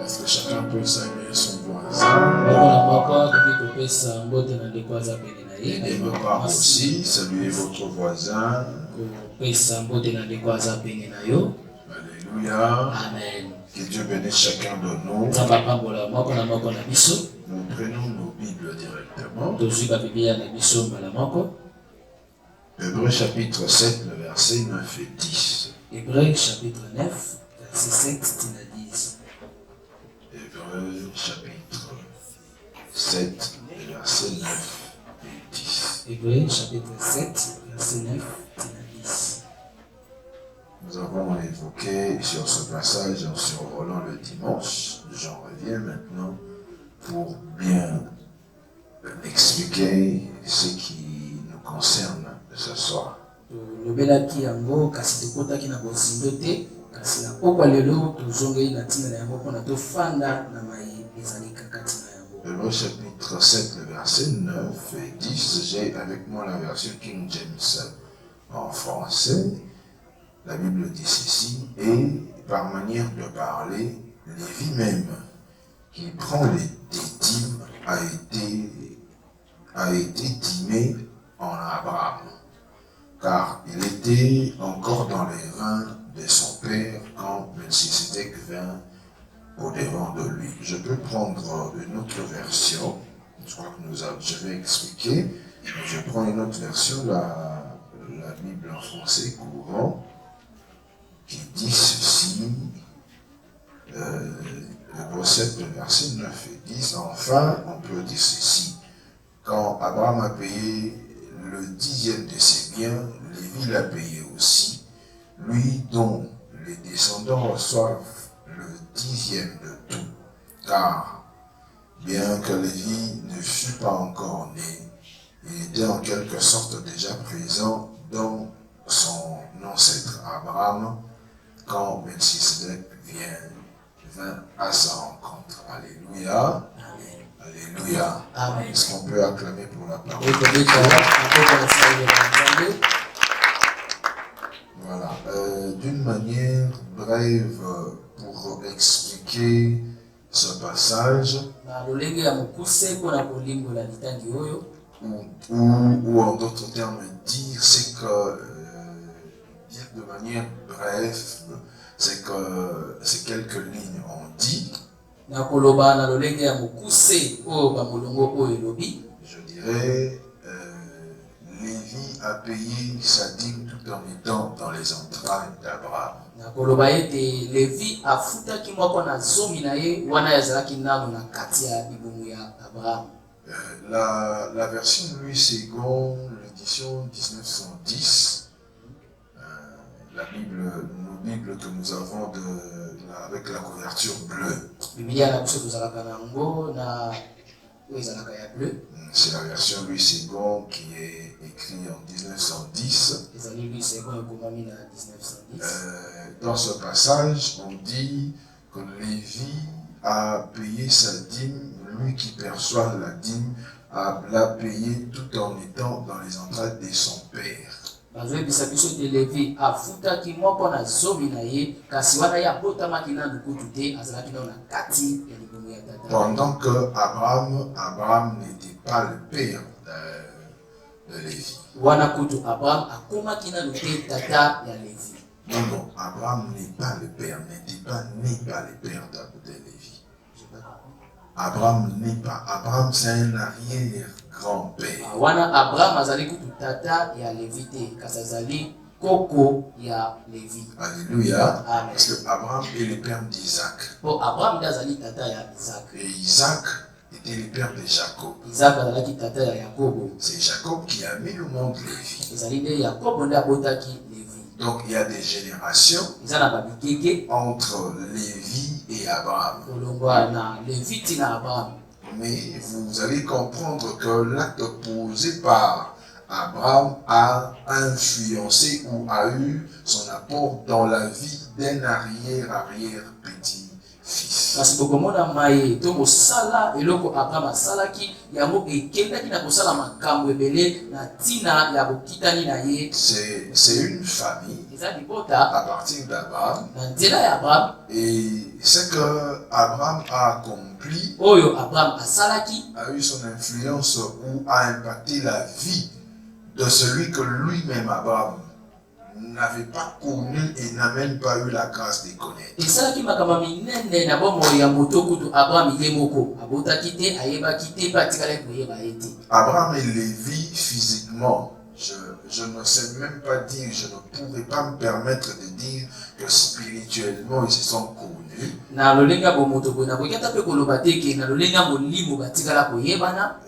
Est-ce que chacun peut saluer son voisin? Et de ma part aussi, saluez votre voisin. Alléluia. Amen. Que Dieu bénisse chacun de nous. Nous prenons nos Bibles directement. Hébreux chapitre 7, le verset 9 et 10. Hébreux chapitre 9, verset 7 à 10. Hébreux chapitre 7, le verset 9 et 10. Hébreux chapitre 7, verset 9 à 10. Nous avons évoqué sur ce passage en survolant le dimanche. J'en reviens maintenant pour bien expliquer ce qui nous concerne ce soir. Hébreux chapitre 7, le verset 9 et 10, j'ai avec moi la version King James en français. La Bible dit ceci, et par manière de parler, Lévi même, qui prend les dîmes, a été dîmé en Abraham, car il était encore dans les reins de son père quand Melchisedec vint au-devant de lui. Je peux prendre une autre version, je crois que je vais expliquer, mais je prends une autre version, la Bible en français courant, qui dit ceci, Hébreux 7, verset 9 et 10, enfin, on peut dire ceci, quand Abraham a payé le 10e de ses biens, Lévi l'a payé aussi, lui dont les descendants reçoivent le 10e de tout, car bien que Lévi ne fût pas encore né, il était en quelque sorte déjà présent dans son ancêtre Abraham, quand Melchisedec vint à sa rencontre. Alléluia. Amen. Alléluia. Amen. Est-ce qu'on peut acclamer pour la parole? Voilà. D'une manière brève, pour expliquer ce passage, ou en d'autres termes, dire c'est que, dire de manière brève, c'est que c'est quelques lignes. On dit, je dirais, Lévi a payé sa dîme tout en étant dans les entrailles d'Abraham. La version Louis II, l'édition 1910, la Bible, nos Bibles que nous avons avec la couverture bleue. C'est la version Louis II qui est écrite en 1910. Dans ce passage, on dit que Lévi a payé sa dîme, lui qui perçoit la dîme, l'a payé tout en étant dans les entrailles de son père. Pendant que Abraham n'était pas le père de Lévi. Non, Abraham n'est pas le père, n'était pas né par le père de Lévi. Abraham n'est pas. Abraham, c'est un arrière-grand-père. Alléluia. Parce que Abraham est le père d'Isaac. Et Isaac était le père de Jacob. C'est Jacob qui a mis au monde Lévi. Donc il y a des générations entre Lévi et Abraham. Mais vous allez comprendre que l'acte posé par Abraham a influencé ou a eu son apport dans la vie d'un arrière-petit fils. Kasi bokomona maye to mosala eloko Abraham asalaki yango ekendaki na kosala makambo ebele na ntina ya bokitani na ye. C'est une famille Eza libota à partir d'Abraham. na nzela ya Abraham Et ce que Abraham a accompli oyo Abraham asalaki a eu son influence ou a impacté la vie de celui que lui-même, Abraham, n'avait pas connu et n'a même pas eu la grâce de connaître. esalaki makambo minene na bomoi ya moto kutu Abraham ye moko abotaki te ayebaki te mpe atikalaki koyeba ye te. Abraham et Lévi physiquement, je ne sais même pas dire, je ne pourrais pas me permettre de dire que spirituellement ils se sont connus. Na lolenga bomoto boye nakoki ata mpe koloba te ke na lolenga molimo batikala koyebana.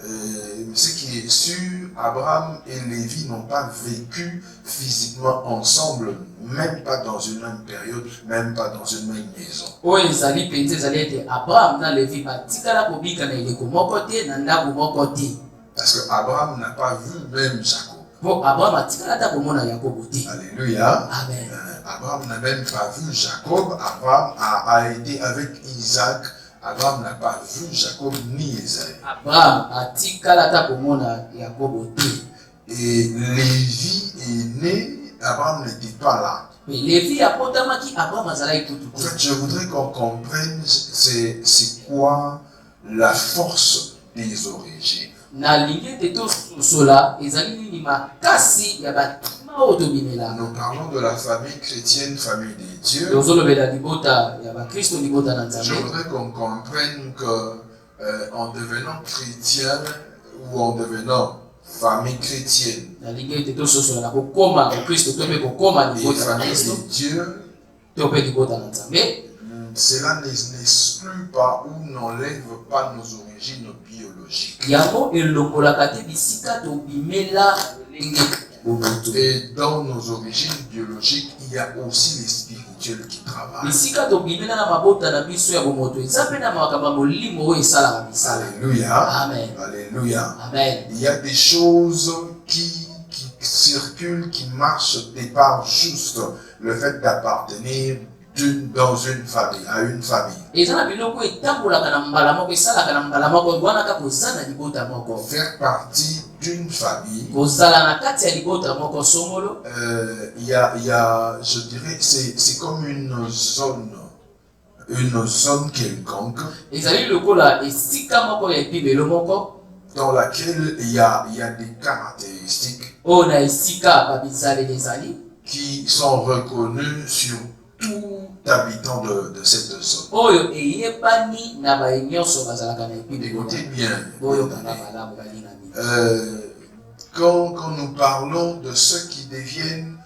Ce qui est sûr, Abraham et Lévi n'ont pas vécu physiquement ensemble, même pas dans une même période, même pas dans une même maison. Oyo ezali mpenza ezali ete Abraham na Levi batikala kobika na eleko moko te na ndako moko te. Parce que Abraham n'a pas vu même Jacob. Po Abraham atikala ata komona Yakobo te. Alléluia. Amen. Abraham n'a même pas vu Jacob. Abraham a été avec Isaac. Abraham n'a pas vu Jacob ni Esaü. Abraham atikala ata komona Yakobo te. Et Lévi est né, Abraham n'était pas là. Mais Lévi apotamaki Abraham azalaki kutu En te. fait, je voudrais qu'on comprenne c'est quoi la force des origines. Na lingi ete tososola ezali nini makasi ya batima oyo tobimela. Nous parlons de la famille chrétienne, famille des dieux. Tozolobela libota ya bakristo libota na Je Nzambe. voudrais qu'on comprenne que en devenant chrétien ou en devenant famille chrétienne Na lingi ete tososola na kokoma bakristo to mpe kokoma et libota na famille Kristo des dieux, to mpe libota na Nzambe. cela n'exclut pas ou n'enlève pas nos origines biologiques. Yango elongolaka te bisika tobimela lolenge bomoto. Et dans nos origines biologiques, il y a aussi les spirituels qui travaillent. Bisika tobimela na mabota na biso ya bomoto eza mpe na makambo ya molimo oyo esalaka misala. Alléluia. Amen. Alléluia. Amen. Il y a des choses qui circulent, qui marchent de par juste le fait d'appartenir dans une famille, à une famille. Eza na biloko etambolaka na mbala moko esalaka na mbala moko wana kaka kozala na libota moko. Faire partie d'une famille, Kozala na kati ya libota moko songolo. il y a, je dirais, c'est comme une zone quelconque Ezali lokola esika moko ya epimelo moko dans laquelle il y a des caractéristiques oyo na esika babizaleli ezali qui sont reconnues sur tout habitant de cette zone. oyo eyebani na baye nyonso bazalaka na epimelo. Écoutez bien. boyokana malamu balingami. Quand nous parlons de ceux qui deviennent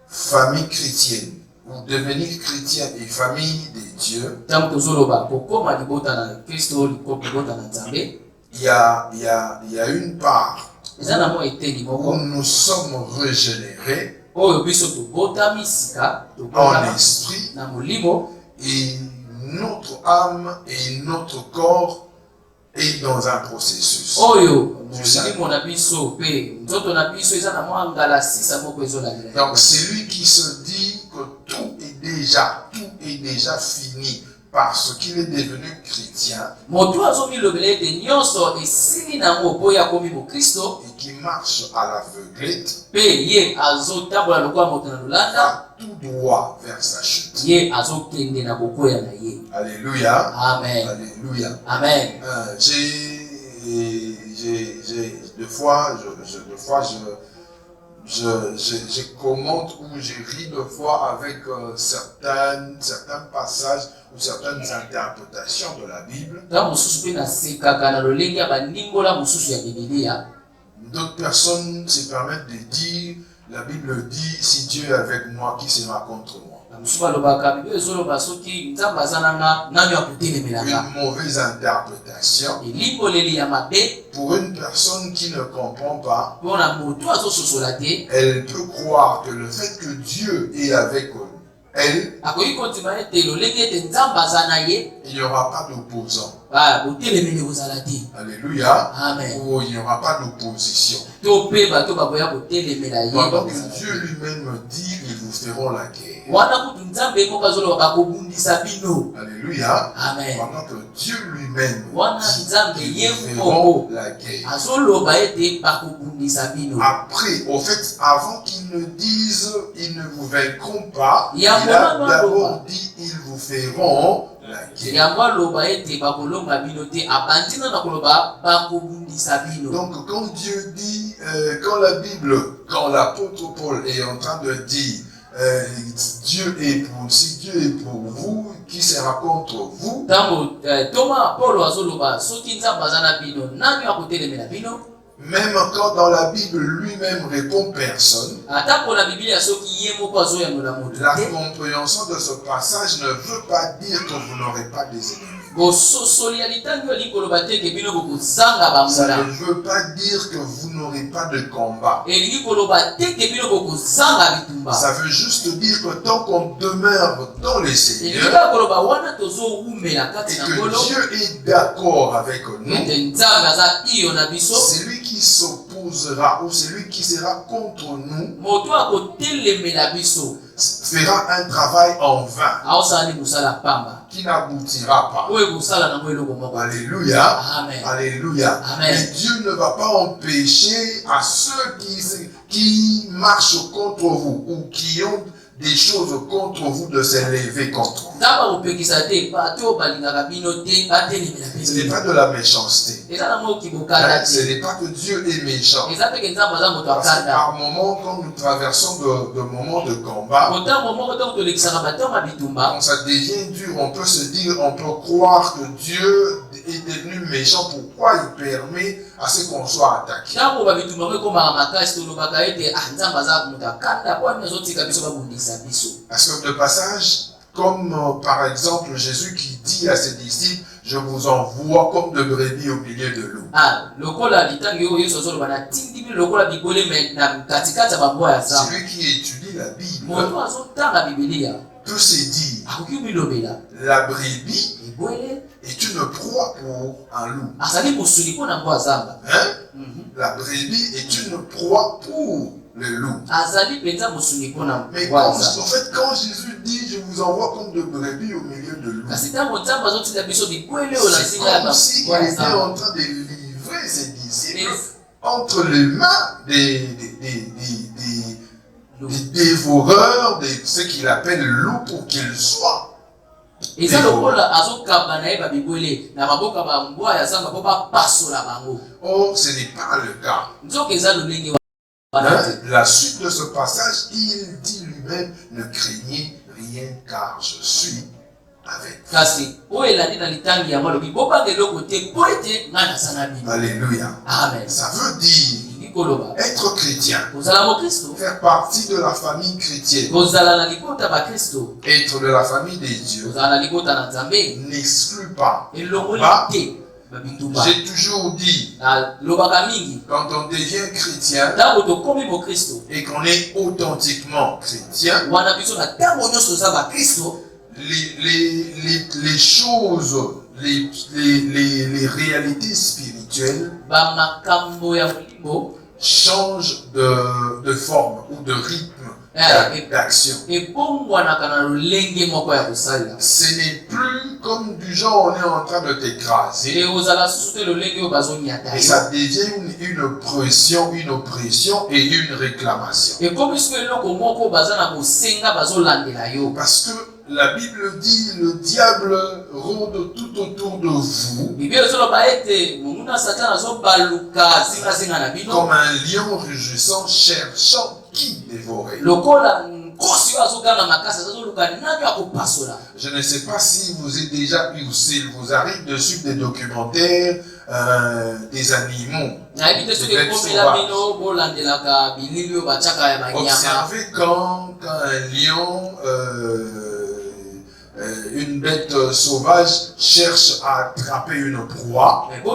famille chrétienne, ou devenir chrétien et famille des dieux, Ntango tozoloba kokoma libota na Kristo libota na Nzambe, il y a une part eza na mwa eteni où moko nous sommes régénérés oyo biso tobotami sika en tobotama esprit na molimo, et notre âme et notre corps est dans un processus. oyo molimo na biso mpe nzoto na biso eza na mwa ngala sisa moko ezolalela. Donc celui qui se dit que tout est déjà fini parce qu'il est devenu chrétien Moto azomilobela ete nyonso esili nango mpo ye akomi mokristo et qui marche à l'aveuglette mpe ye azotambola lokola moto na lolanda, va tout droit vers sa chute. ye azokende na kokwea na ye. Alléluia. Amen. Alléluia. Amen. Je commente ou je ris de fois avec certains passages ou certaines interprétations de la Bible. Ntango mosusu mpe nasekaka na lolenge ya bandimbola mosusu ya Bibilia. D'autres personnes se permettent de dire, la Bible dit, si Dieu est avec moi, qui sera contre moi? Mosusu balobaka Biblia ezoloba soki Nzambe aza nanga nani akotelemelanga. Une mauvaise interprétation Elimboleli ya mabe pour une personne qui ne comprend pas. mpona moto azososola te, Elle peut croire que le fait que Dieu est avec elle, akoki kondima ete lolenge ete Nzambe aza na ye, il n'y aura pas d'opposant. Alléluia. Amen. Où il n'y aura pas d'opposition. Pendant que Dieu lui-même dit, ils vous feront la guerre. Alléluia. Amen. Pendant que Dieu lui-même dit, ils vous feront la guerre. Après, au fait, avant qu'ils ne disent, ils ne vous vaincront pas, il a d'abord dit, ils vous feront la guerre. Donc, quand Dieu dit, quand la Bible, quand l'apôtre Paul est en train de dire, Dieu est pour, si Dieu est pour vous, qui sera contre vous? Même quand dans la Bible lui-même répond personne, la compréhension de ce passage ne veut pas dire que vous n'aurez pas des ennemis. Ça ne veut pas dire que vous n'aurez pas de combat. Ça veut juste dire que tant qu'on demeure dans les Seigneurs et que Dieu est d'accord avec nous, c'est lui qui s'opposera ou celui qui sera contre nous fera un travail en vain qui n'aboutira pas. Alléluia. Amen. Alléluia. Amen. Mais Dieu ne va pas empêcher à ceux qui marchent contre vous ou qui ont des choses contre vous de s'élever contre vous. Ce n'est pas de la méchanceté. Ce n'est pas que Dieu est méchant. Parce que par moments, quand nous traversons de moments de combat, quand ça devient dur, on peut se dire, on peut croire que Dieu est devenu méchant. Pourquoi il permet à ce qu'on soit attaqué? Parce que le passage, comme par exemple Jésus qui dit à ses disciples, je vous envoie comme de brebis au milieu de loups. Celui qui étudie la Bible peut se dire, la brebis est une proie pour un loup. Hein? La brebis est une proie pour le loup. Mais en fait, quand Jésus dit, je vous envoie comme de brebis au milieu de loups, c'est comme s'il était en train de livrer ses disciples entre les mains des dévoreurs, de ce qu'il appelle loup pour qu'ils soient. Or, ce n'est pas le cas. La suite de ce passage, il dit lui-même, ne craignez rien car je suis avec vous. Alléluia. Amen. Ça veut dire être chrétien, faire partie de la famille chrétienne, être de la famille des dieux, n'exclut pas. J'ai toujours dit, quand on devient chrétien et qu'on est authentiquement chrétien, les choses, les réalités spirituelles changent de forme ou de rythme d'action. Ce n'est plus comme du genre on est en train de t'écraser. Et ça devient une oppression et une réclamation. Parce que la Bible dit, le diable rôde tout autour de vous comme un lion rugissant cherchant qui dévorer. Je ne sais pas si vous êtes déjà vu ou s'il vous arrive de suivre des documentaires des animaux. Observez quand un lion une bête sauvage cherche à attraper une proie, vous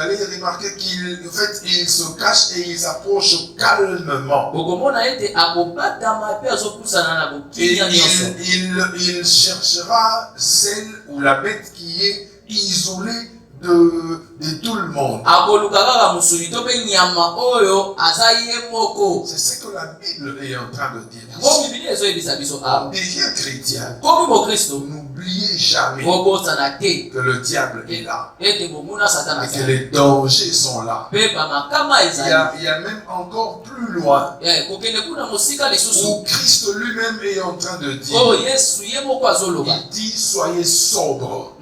allez remarquer qu'il fait, il se cache et il s'approche calmement. Et il cherchera celle ou la bête qui est isolée de tout le monde. C'est ce que la Bible est en train de dire. On devient chrétien. N'oubliez jamais que le diable est là. Et que les dangers sont là. Il y a même encore plus loin où Christ lui-même est en train de dire. Il dit soyez sobres.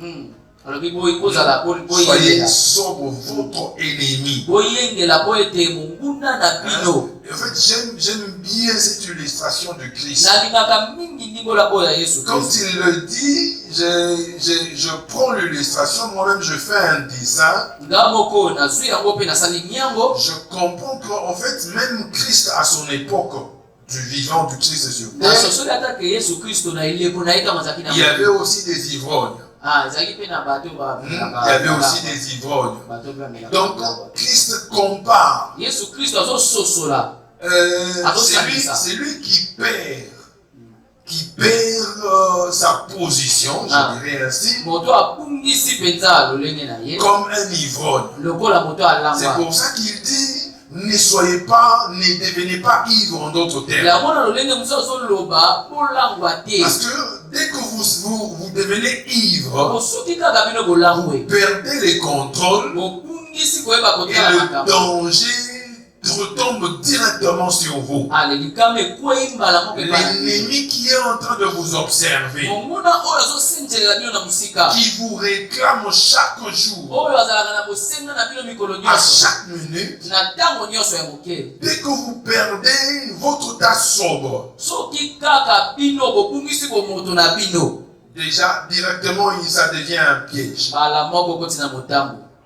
Soyez sobre votre ennemi. En fait, j'aime bien cette illustration de Christ. Quand il le dit, je prends l'illustration, moi-même je fais un dessin. Je comprends qu'en fait, même Christ à son époque, du vivant du Christ sur terre, il y avait aussi des ivrognes. Il y avait aussi des ivrognes. Donc Christ compare. C'est lui qui perd sa position, je dirais ainsi, comme un ivrogne. C'est pour ça qu'il dit ne soyez pas, ne devenez pas ivre en d'autres termes. Parce que dès que vous devenez ivre, vous perdez les contrôles et le danger retombe directement sur vous. L'ennemi qui est en train de vous observer, qui vous réclame chaque jour, à chaque minute, dès que vous perdez votre tasse sobre, déjà directement ça devient un piège.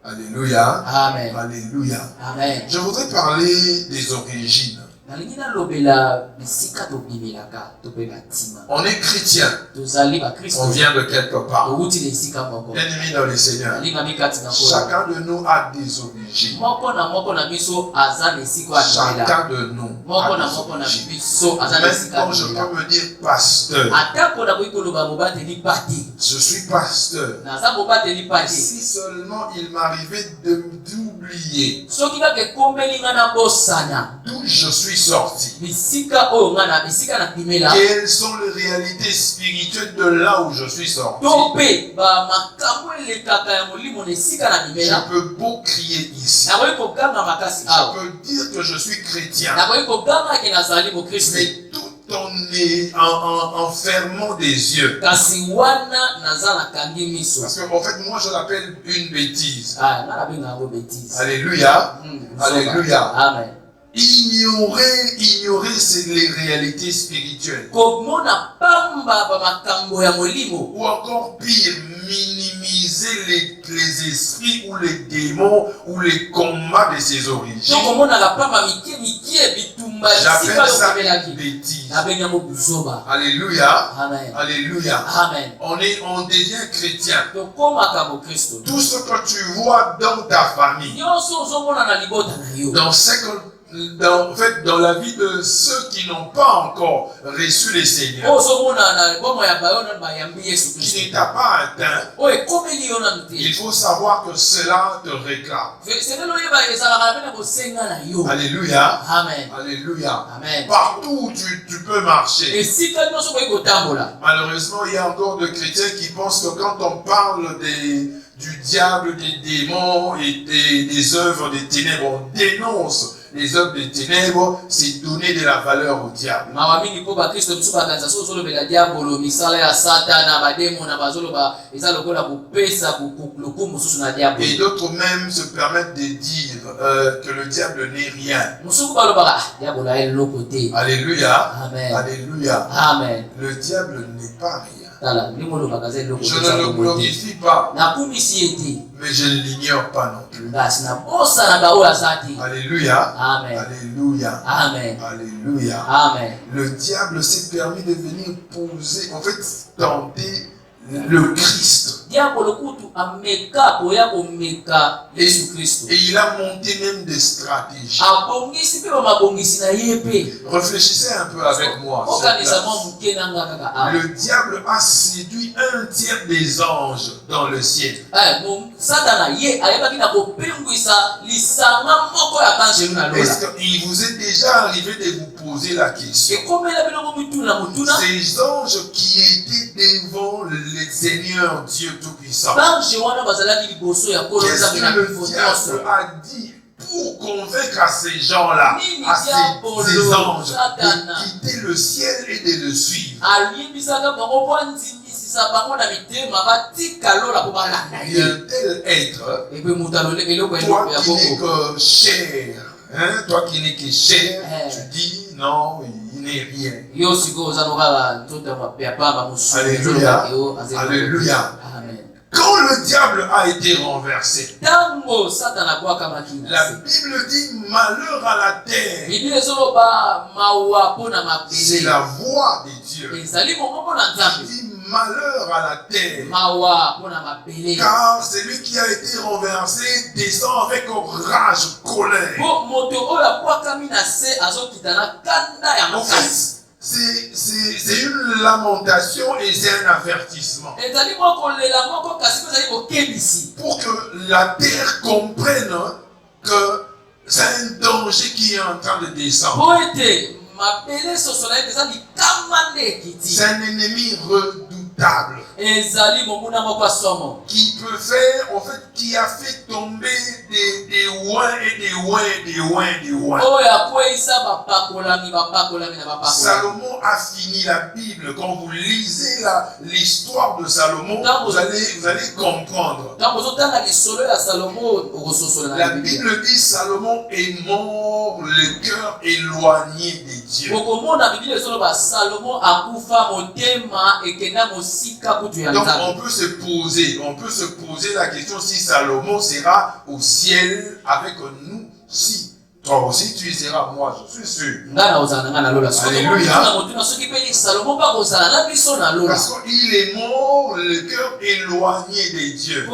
Alléluia. Amen. Alléluia. Amen. Je voudrais parler des origines. On est chrétien. On vient de quelque part. Bien-aimé dans le Seigneur. Chacun de nous a des origines. Chacun de nous a des origines. Même quand je peux me dire pasteur, je suis pasteur. Si seulement il m'arrivait d'oublier d'où je suis sorti, quelles sont les réalités spirituelles de là où je suis sorti, je peux beau crier ici, je peux dire que je suis chrétien, mais tout en fermant des yeux. Parce qu'en fait, moi je l'appelle une bêtise. Alléluia. Alléluia. Amen. Ignorer les réalités spirituelles. Ou encore pire, minimiser les esprits ou les démons ou les combats de ses origines. J'appelle ça une bêtise. Alléluia. Amen. Alléluia. Amen. On devient chrétien. Tout ce que tu vois dans ta famille, dans la vie de ceux qui n'ont pas encore reçu le Seigneur, qui ne t'a pas atteint, il faut savoir que cela te réclame. Alléluia. Amen. Alléluia. Amen. Partout où tu peux marcher. Malheureusement, il y a encore de chrétiens qui pensent que quand on parle du diable, des démons et des œuvres des ténèbres, on dénonce les œuvres des ténèbres, c'est donner de la valeur au diable. Et d'autres même se permettent de dire que le diable n'est rien. Alléluia. Amen. Alléluia. Amen. Le diable n'est pas rien. Je ne le glorifie pas, mais je ne l'ignore pas non plus. Alléluia. Amen. Alléluia. Amen. Alléluia. Amen. Le diable s'est permis de venir poser, en fait, tenter le Christ. Et il a monté même des stratégies. Réfléchissez un peu avec moi. Le diable a séduit un tiers des anges dans le ciel. Est-ce qu'il vous est déjà arrivé de vous poser la question? Ces anges qui étaient devant le Seigneur Dieu Tout-Puissant, qu'est-ce que le diable a dit pour convaincre à ces gens-là, à ces anges, de quitter le ciel et de le suivre? Il y a un tel être, toi qui n'es que chair, toi qui n'es que chair, tu dis non, il n'est rien. Alléluia. Alléluia. Quand le diable a été renversé, la Bible dit malheur à la terre. C'est la voix de Dieu. Il dit malheur à la terre. Car celui qui a été renversé descend avec rage, colère. En fait, c'est une lamentation et c'est un avertissement. Pour que la terre comprenne que c'est un danger qui est en train de descendre. C'est un ennemi redoutable qui peut faire, en fait, qui a fait tomber des ouins et des ouins et des ouins et des ouins. Salomon a fini la Bible. Quand vous lisez l'histoire de Salomon, vous allez comprendre. La Bible dit Salomon est mort, le cœur éloigné des dieux. Donc on peut se poser la question si Salomon sera au ciel avec nous. Si toi aussi tu y seras, moi je suis sûr. Alléluia. Parce qu'il est mort, le cœur éloigné des dieux.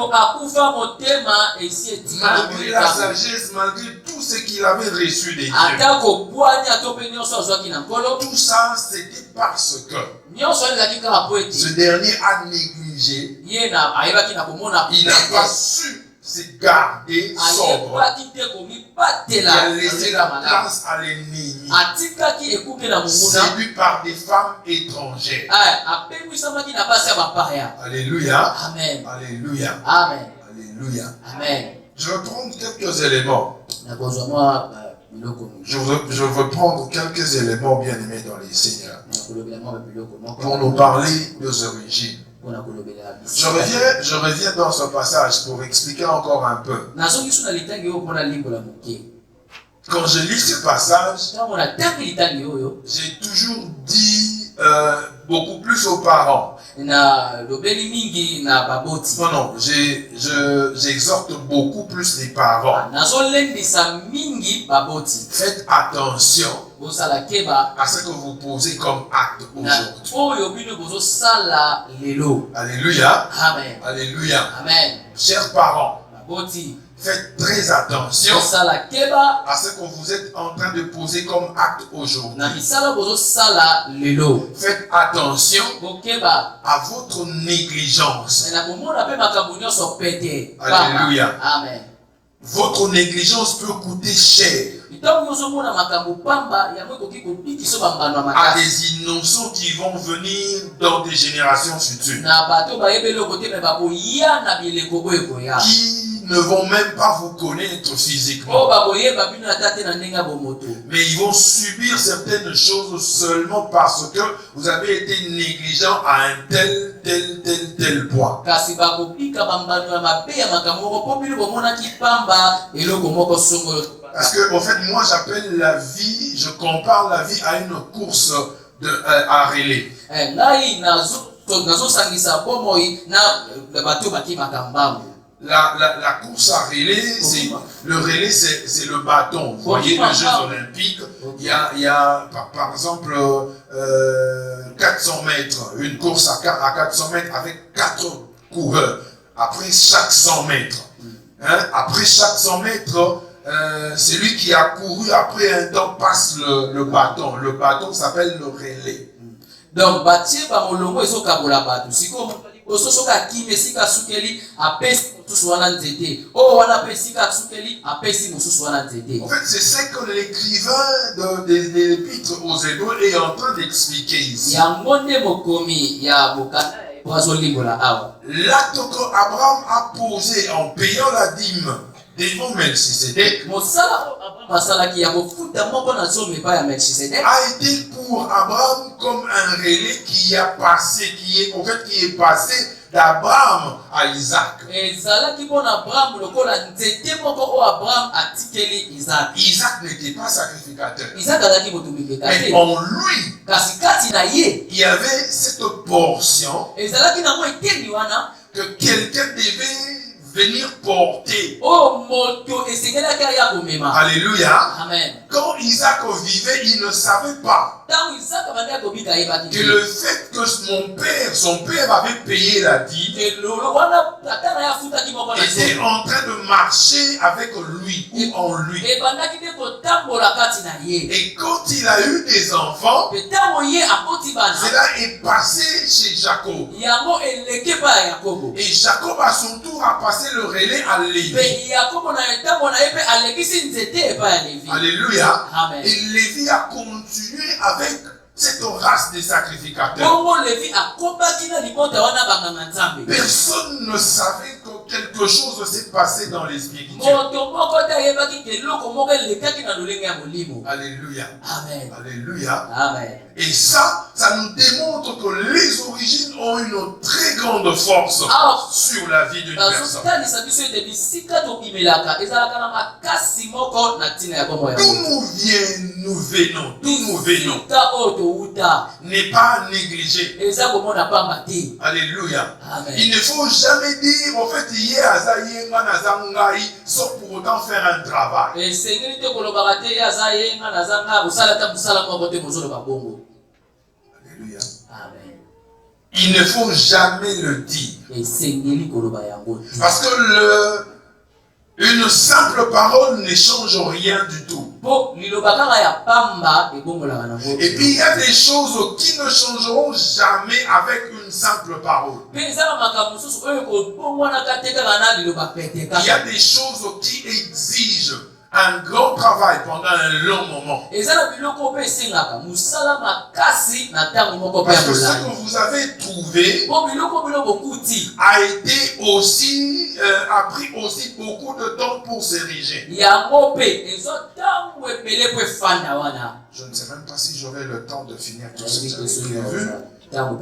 Malgré la sagesse, malgré tout ce qu'il avait reçu des dieux. Tout ça, c'était parce que ce dernier a négligé. Il n'a pas su se garder sobre. Il a laissé la place à l'ennemi, séduit par des femmes étrangères. Alléluia. Amen. Alléluia. Amen. Alléluia. Amen. Je vais prendre quelques éléments. Je veux prendre quelques éléments bien aimés dans les Seigneurs pour nous parler des origines. Je reviens dans ce passage pour expliquer encore un peu. Quand je lis ce passage, j'ai toujours dit beaucoup plus aux parents. Non, j'exhorte beaucoup plus les parents. Faites attention à ce que vous posez comme acte aujourd'hui. Alléluia. Amen. Alléluia. Amen. Chers parents, faites très attention à ce que vous êtes en train de poser comme acte aujourd'hui. Faites attention à votre négligence. Alléluia. Amen. Votre négligence peut coûter cher à des innocents qui vont venir dans des générations futures, qui ne vont même pas vous connaître physiquement, mais ils vont subir certaines choses seulement parce que vous avez été négligent à un tel point. Parce que, en fait, moi j'appelle la vie, je compare la vie à une course à relais. nazosangisa bomoi na bato bakimaka mbangu. La course à relais, le relais, c'est le bâton. Vous voyez les Jeux Olympiques, il y a par exemple 400 mètres, une course à 400 mètres avec 4 coureurs. Après chaque 100 mètres, après chaque 100 mètres, celui qui a couru après un temps passe le bâton. Le bâton s'appelle le relais. Donc, bâtir par mon longo et son kabola bâton. Si comme ososoka kimesika sukeli apesi mususu wana nzete o wana pesika sukeli apesi mususu wana nzete. En fait, c'est ça que l'écrivain des épîtres aux Hébreux est en train d'expliquer ici. Yangonde mokomi ya bokana poazo limbola awa. L'acte qu'Abraham a posé en payant la dîme devant Melchisedec a été pour Abraham comme un relais qui est passé d'Abraham à Isaac. Isaac n'était pas sacrificateur. Mais en lui, il y avait cette portion que quelqu'un devait venir porter. Alléluia. Amen. Quand Isaac vivait, il ne savait pas que le fait que son père avait payé la dîme était en train de marcher avec lui ou en lui. Et quand il a eu des enfants, cela est passé chez Jacob. Et Jacob à son tour a passé le relais à Lévi. Alléluia. Amen. Et Lévi a continué avec cette race des sacrificateurs. Personne ne savait que quelque chose s'est passé dans les spirituels. Alléluia. Amen. Alléluia. Amen. Et ça nous démontre que les origines ont une très grande force sur la vie d'une personne. D'où nous venons n'est pas négligé. Alléluia. Amen. Il ne faut jamais dire en fait sauf pour autant faire un travail. Alléluia. Amen. Il ne faut jamais le dire. Parce que une simple parole ne change rien du tout. Et puis il y a des choses qui ne changeront jamais avec une simple parole. Il y a des choses qui exigent un grand travail pendant un long moment. Parce que ce que vous avez trouvé a été aussi, a pris aussi beaucoup de temps pour s'ériger. Je ne sais même pas si j'aurai le temps de finir tout ce que j'avais prévu. Donc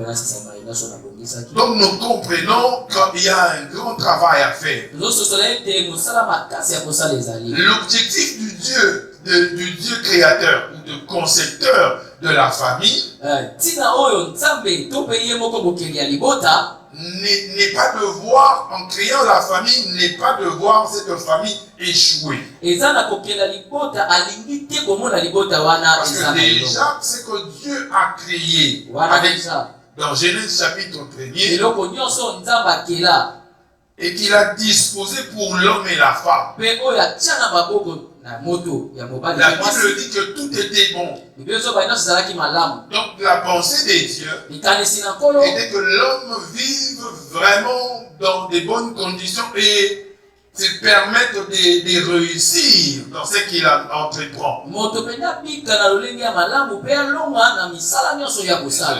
nous comprenons qu'il y a un grand travail à faire. L'objectif du Dieu créateur ou de concepteur de la famille n'est pas de voir, en créant la famille, n'est pas de voir cette famille échouer. Parce que déjà, ce que Dieu a créé dans Genèse chapitre 1er et qu'il a disposé pour l'homme et la femme. La Bible dit que tout était bon. Donc la pensée des dieux était que l'homme vive vraiment dans des bonnes conditions et se permettre de réussir dans ce qu'il entreprend. Je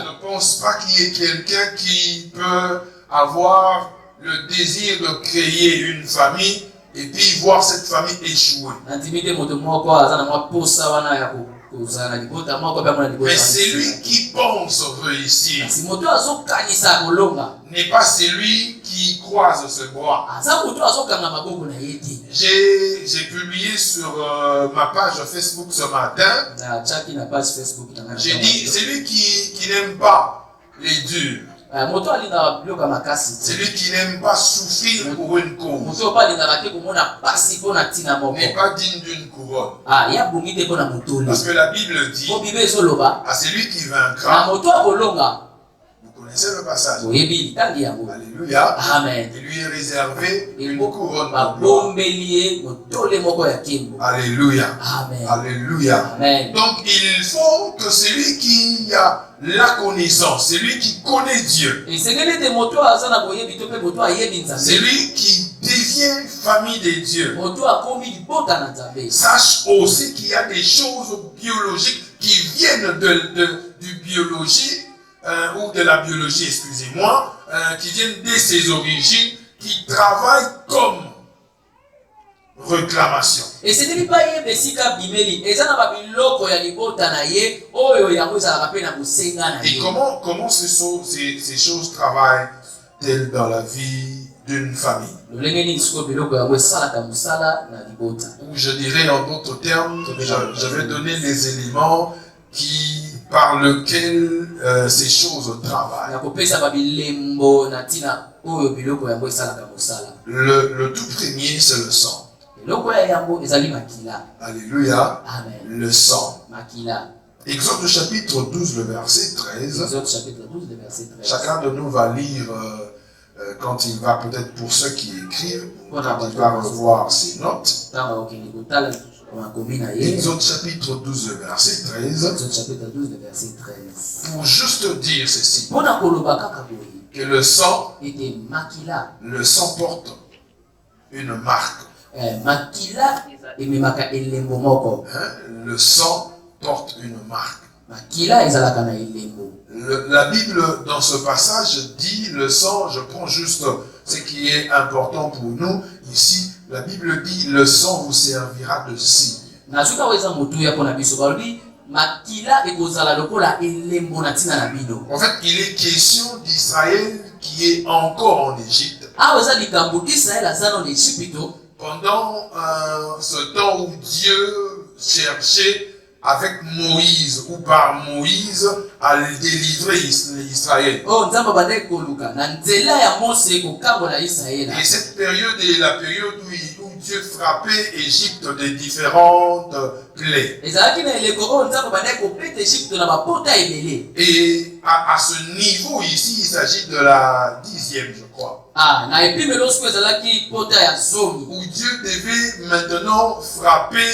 ne pense pas qu'il y ait quelqu'un qui peut avoir le désir de créer une famille et puis voir cette famille échouer. Mais celui qui pense réussir n'est pas celui qui croise ce bois. J'ai publié sur ma page Facebook ce matin. J'ai dit, celui qui n'aime pas les durs moto alinga biloko makasi. Celui qui n'aime pas souffrir pour une cause moto palingaka te komona pasi mpona ntina moko. n'est pas digne d'une couronne. ya bongi te mpona motoli. Parce que la Bible dit po bible ezoloba à celui qui na vaincra. moto akolonga. Vous connaissez le passage. oyebi litangi yango. Alléluia. Amen. Il lui est réservé une couronne de gloire. babombeli ye motole moko ya nkembo. Alléluia. Amen. Alléluia. Amen. Donc il faut que celui qui a la connaissance, celui qui connaît Dieu, esengeli ete moto aza na boyebi to mpe moto ayebi nzambe. celui qui devient famille de Dieu, moto akomi libota na nzambe. sache aussi qu'il y a des choses biologiques qui viennent du biologie, ou de la biologie, excusez-moi, qui viennent de ses origines, qui travaillent comme réclamation. esengeli mpa yeba esika bimeli eza na babiloko ya libota na ye oyo yango ezalaka mpe na bosenga na Et ye. comment ces choses travaillent-elles dans la vie d'une famille? lolenge nini sikoyo biloko yango esalaka mosala na libota. Ou je dirais en d'autres termes, je vais donner les éléments par lesquels ces choses travaillent. na kopesa babilembo na ntina oyo biloko yango esalaka mosala. Le tout premier, c'est le sang. eloko ya yango ezali makila. Alléluia. Amen. Le sang. makila. Exode chapitre 12, le verset 13. Exode chapitre 12, le verset 13. Chacun de nous va lire quand il va, peut-être pour ceux qui écrivent, quand il va revoir ses notes. Exode chapitre 12, le verset 13. Exode chapitre 12, le verset 13. Pour juste dire ceci, que que le sang porte une marque. makila ememaka elembo moko. Le sang porte une marque. makila ezalaka na elembo. La Bible, dans ce passage, dit le sang, je prends juste ce qui est important pour nous. Ici, la Bible dit le sang vous servira de signe. nazuka weza motuya pona biso balobi makila ekozala lokola elembo na ntina na bino. En fait, il est question d'Israël qui est encore en Égypte. awa eza likambo israel aza na Ejipito. Pendant ce temps où Dieu cherchait avec Moïse ou par Moïse à délivrer Israël. oh nzambe bandaki koluka na nzela ya mose kokambola israela. Et cette période est la période où Dieu frappait Égypte de différentes plaies. ezalaki na eleko oyo nzambe bandaki kopeta Ejipito na bapota ebele. Et à ce niveau ici, il s'agit de la 10e, je crois. na epimelo siko ezalaki pota ya zomi. Où Dieu devait maintenant frapper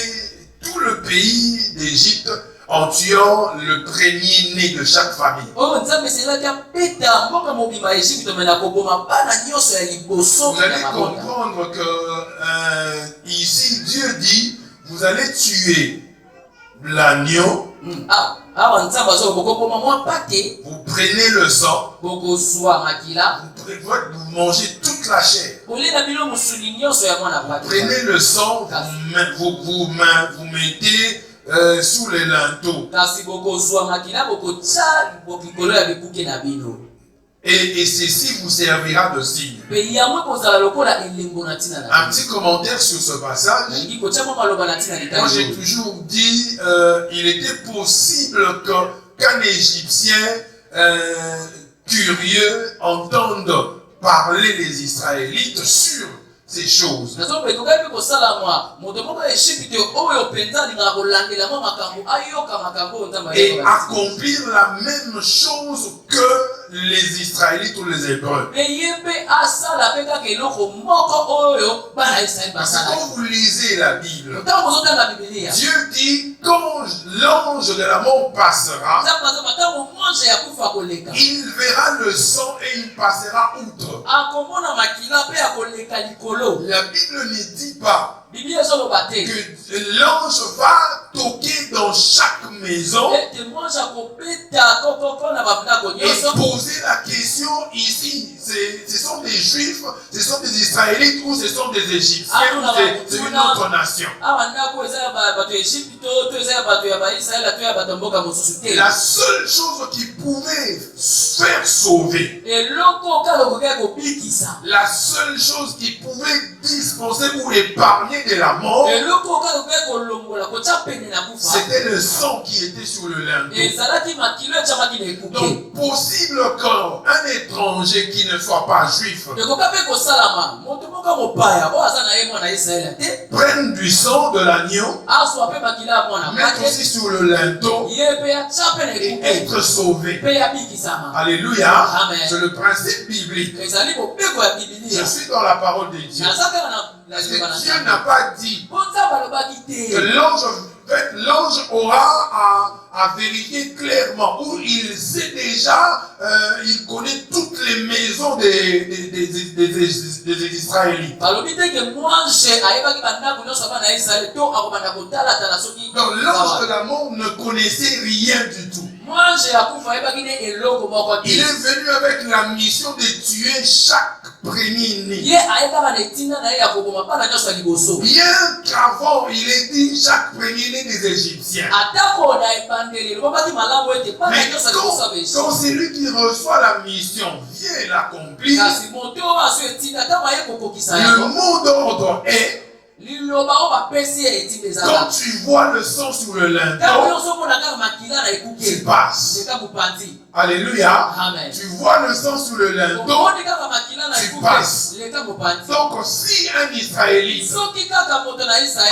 tout le pays d'Égypte en tuant le premier-né de chaque famille. oh nzambe eselaki apeta mboka mobima ya Ejipito me na koboma bana nyonso ya liboso Vous allez comprendre que ici Dieu dit, vous allez tuer l'agneau. awa nzambe azo bokoboma mwa pate. Vous prenez le sang. bokozwa makila. Vous mangez toute la chair. kolela bilo mosuni nyonso ya mwana pate. Prenez le sang, vous mettez sous les linteaux. kasi bokozwa makila bokotya likolo ya bikuke na bino. Et ceci vous servira de signe. Un petit commentaire sur ce passage. Moi j'ai toujours dit il était possible qu'un Égyptien curieux entende parler les Israélites sur ces choses. Et accomplir la même chose que les Israélites ou les Hébreux. Parce que quand vous lisez la Bible, Dieu dit quand l'ange de la mort passera, il verra le sang et il passera outre. La Bible ne dit pas que l'ange va toquer dans chaque maison et poser la question ici, ce sont des Juifs, ce sont des Israélites ou ce sont des Égyptiens, c'est une autre nation. La seule chose qui pouvait faire sauver, la seule chose qui pouvait dispenser ou épargner de la mort, c'était le sang qui était sur le linteau. Donc, possible qu'un étranger qui ne soit pas juif prenne du sang de l'agneau, mettre aussi sur le linteau et être sauvé. Alléluia. C'est le principe biblique. Je suis dans la parole de Dieu. Dieu n'a pas dit que l'ange aura à vérifier clairement, où il sait déjà, il connaît toutes les maisons des Israélites. Donc l'ange de la mort ne connaissait rien du tout. Il est venu avec la mission de tuer chaque premier-né. Bien qu'avant il ait dit chaque premier-né des Égyptiens. Mais quand c'est lui qui reçoit la mission vient l'accomplir, le mot d'ordre est: quand tu vois le sang sur le linteau, tu passes. Alléluia. Amen. Tu vois le sang sur le linteau, tu passes. Donc si un Israélite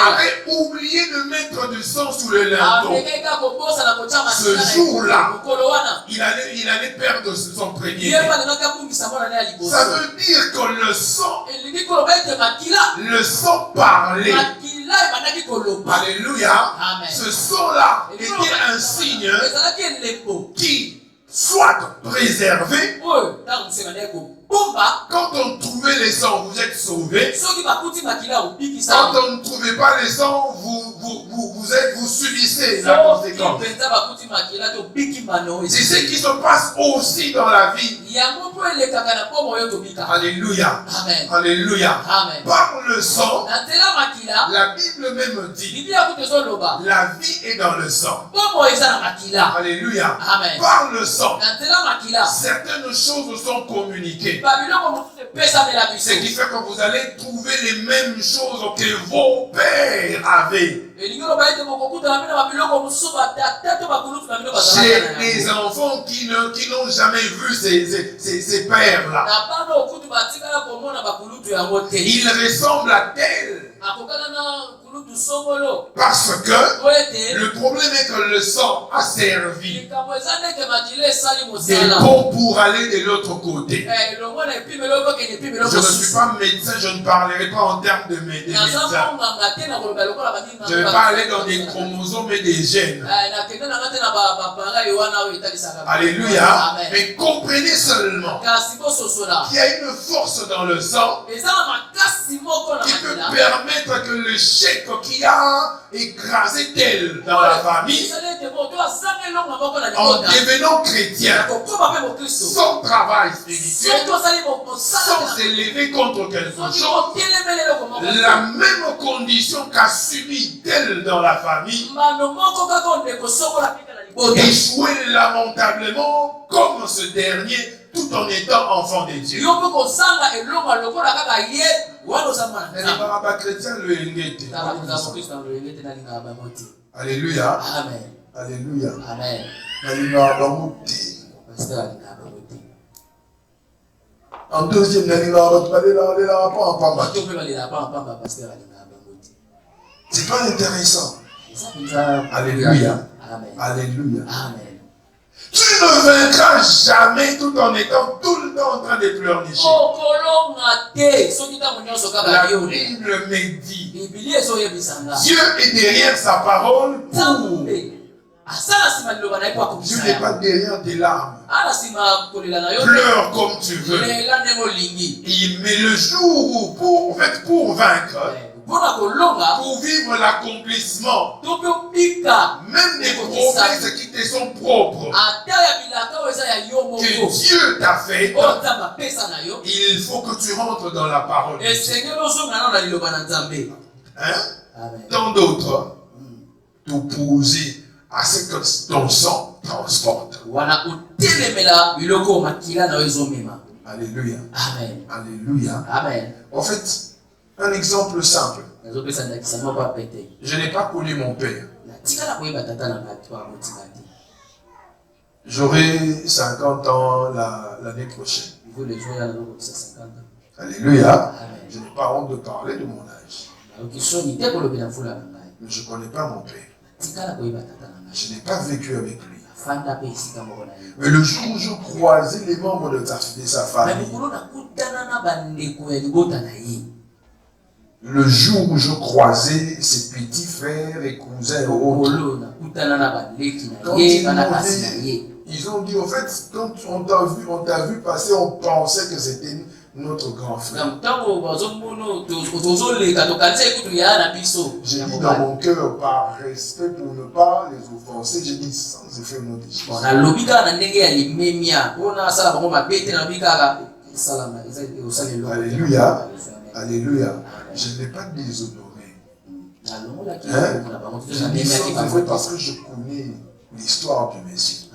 avait oublié de mettre du sang sur le linteau, ce jour-là, il allait perdre son premier. Ça veut dire que le sang parlait. Alléluia. Ce sang-là était un signe qui soit préservé. Quand on trouvait les sangs, vous êtes sauvés. Quand on ne trouvait pas les sangs, vous subissez la conséquence. C'est ce qui se passe aussi dans la vie. Alléluia. Amen. Alléluia. Amen. Par le sang, la Bible même dit, la vie est dans le sang. Alléluia. Amen. Par le sang, certaines choses sont communiquées. Ce qui fait que vous allez trouver les mêmes choses que vos pères avaient. Chez les enfants qui n'ont jamais vu ces pères-là. Ils ressemblent à tels. Parce que le problème est que le sang a servi des ponts pour aller de l'autre côté. Je ne suis pas médecin, je ne parlerai pas en termes de médecin. Je ne vais pas aller dans des chromosomes et des gènes. Alléluia. Mais comprenez seulement qu'il y a une force dans le sang qui peut permettre que le chèque qui a écrasé tel dans la famille, en devenant chrétien, son travail spirituel, sans s'élever contre quelque chose, la même condition qu'a subi tel dans la famille, échouer lamentablement comme ce dernier, tout en étant enfant de Dieu. Alléluia. Alléluia. En deuxième, c'est pas intéressant. Alléluia. Alléluia. Tu ne vaincras jamais tout en étant tout le temps en train de pleurnicher. La Bible me dit, Dieu est derrière sa parole pour. Dieu n'est pas derrière tes larmes. Pleure comme tu veux. Mais le jour où, pour vaincre, pour vivre l'accomplissement même des promesses qui te sont propres, que Dieu t'a fait. Il faut que tu rentres dans la parole. Tant d'autres t'opposer à ce que ton sang transporte. Alléluia. Amen. Alléluia. Amen. En fait, un exemple simple. Je n'ai pas connu mon père. J'aurai 50 ans l'année prochaine. Alléluia. Amen. Je n'ai pas honte de parler de mon âge. Mais je ne connais pas mon père. Je n'ai pas vécu avec lui. Mais le jour où je croisais les membres de sa famille, le jour où je croisais ses petits frères et cousins et autres, quand ils ont dit, en fait, quand on t'a vu passer, on pensait que c'était notre grand frère. J'ai dit dans mon cœur, par respect pour ne pas les offenser, j'ai dit sans effet non déchet. Alléluia. Alléluia. Je ne l'ai pas déshonoré. Je dis sans effet parce que je connais l'histoire de messieurs.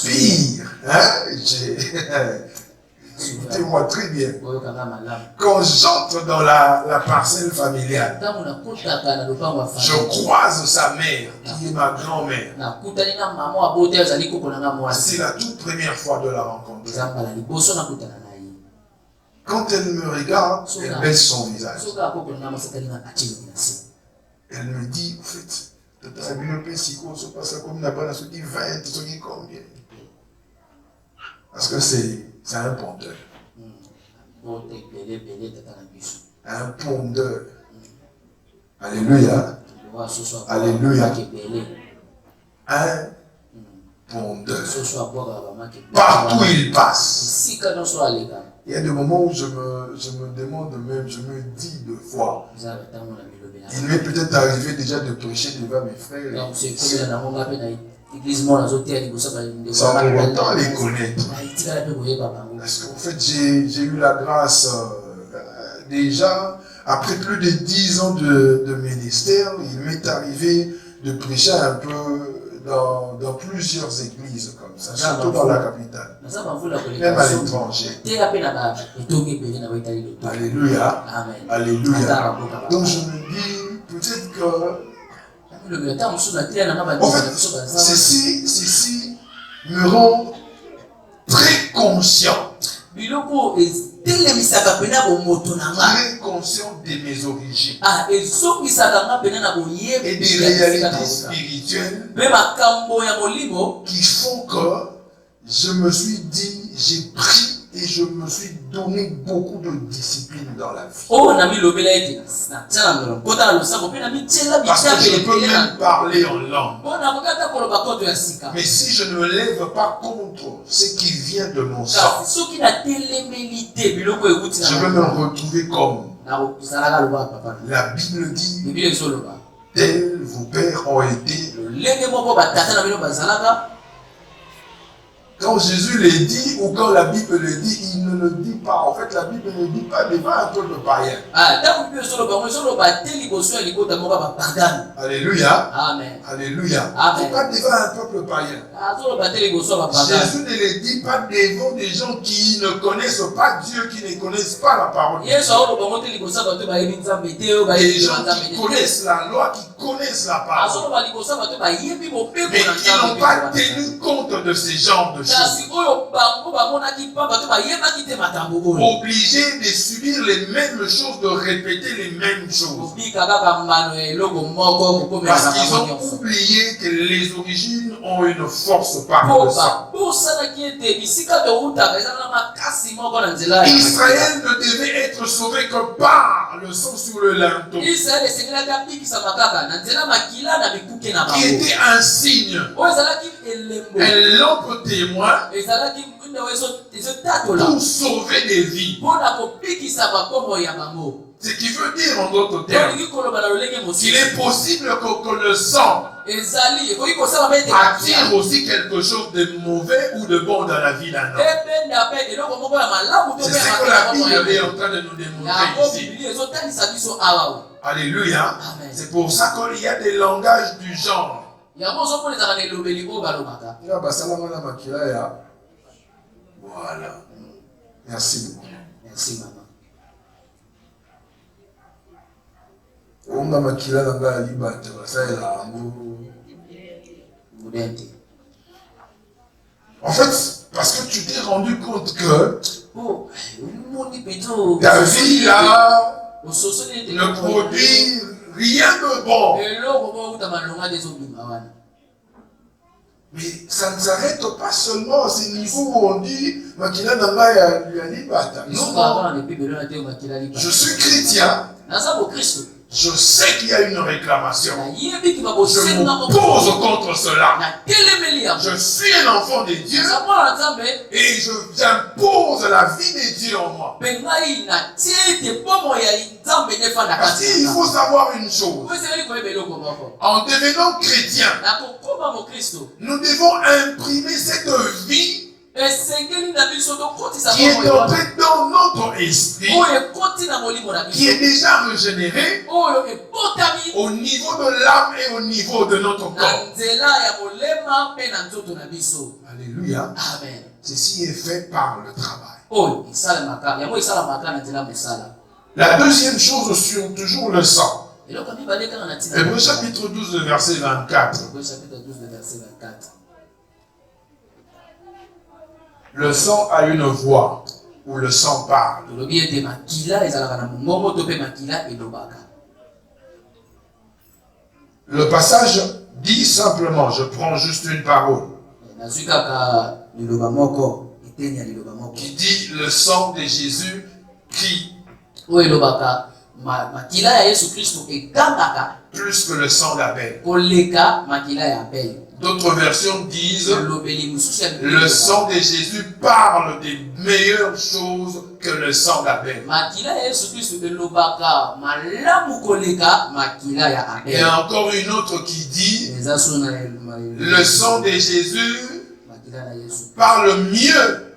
Pire, écoutez-moi très bien. Quand j'entre dans la parcelle familiale, je croise sa mère, qui est ma grand-mère. C'est la toute première fois de la rencontre. Quand elle me regarde, elle baisse son visage. Elle me dit, en fait, parce que c'est un pondeur. Un pondeur. Alléluia. Alléluia. Un pondeur. Partout il passe. Il y a des moments où je me demande même, je me dis deux fois. Il m'est peut-être arrivé déjà de prêcher devant mes frères. Sans pour autant les connaître. Parce qu'en fait, j'ai eu la grâce déjà, après plus de 10 ans de ministère, il m'est arrivé de prêcher un peu dans plusieurs églises comme ça, surtout dans la capitale, même à l'étranger. Alléluia. Alléluia. Donc je me dis, peut-être que en fait, ceci me rend très conscient. Très conscient de mes origines et des réalités spirituelles qui font que je me suis dit, j'ai pris et je me suis donné beaucoup de discipline dans la vie. Parce que je peux même parler en langue. Mais si je ne me lève pas contre ce qui vient de mon sang, je vais me retrouver comme la Bible dit, tels vos pères ont été. Quand Jésus le dit ou quand la Bible le dit, il ne le dit pas. En fait, la Bible ne dit pas devant un peuple païen. Alléluia. Amen. Alléluia. Amen. Pas devant un peuple païen. Jésus ne le dit pas devant des gens qui ne connaissent pas Dieu, qui ne connaissent pas la parole. Des gens qui connaissent la loi, qui connaissent la parole. Mais qui n'ont pas tenu compte de ces genres de choses. Obligés de subir les mêmes choses, de répéter les mêmes choses. Parce qu'ils ont oublié que les origines ont une force par le sang. Israël ne devait être sauvé que par le sang sur le linteau. Qui était un signe, un lampe témoin pour sauver des vies. Ce qui veut dire en d'autres termes qu'il est possible que le sang attire aussi quelque chose de mauvais ou de bon dans la vie d'un homme. C'est ce que la Bible est en train de nous démontrer ici. Alléluia. C'est pour ça qu'il y a des langages du genre. Voilà. Merci beaucoup. Merci, maman. En fait, parce que tu t'es rendu compte que ta vie là ne produit rien de bon. Mais ça ne s'arrête pas seulement à ce niveau où on dit Makila Nanga ya libata. Non. Je suis chrétien. Je sais qu'il y a une réclamation. Je m'oppose contre cela. Je suis un enfant de Dieu et j'impose la vie de Dieu en moi. Parce qu'il faut savoir une chose. En devenant chrétien, nous devons imprimer cette vie qui est entrée dans notre esprit, qui est déjà régénérée au niveau de l'âme et au niveau de notre corps. Alléluia. Amen. Ceci est fait par le travail. La deuxième chose sur toujours le sang. Hébreux chapitre 12, verset 24. Le sang a une voix où le sang parle. Le passage dit simplement, je prends juste une parole, qui dit le sang de Jésus qui plus que le sang d'Abel. D'autres versions disent le sang de Jésus parle des meilleures choses que le sang d'Abel. Et encore une autre qui dit le sang de Jésus parle mieux.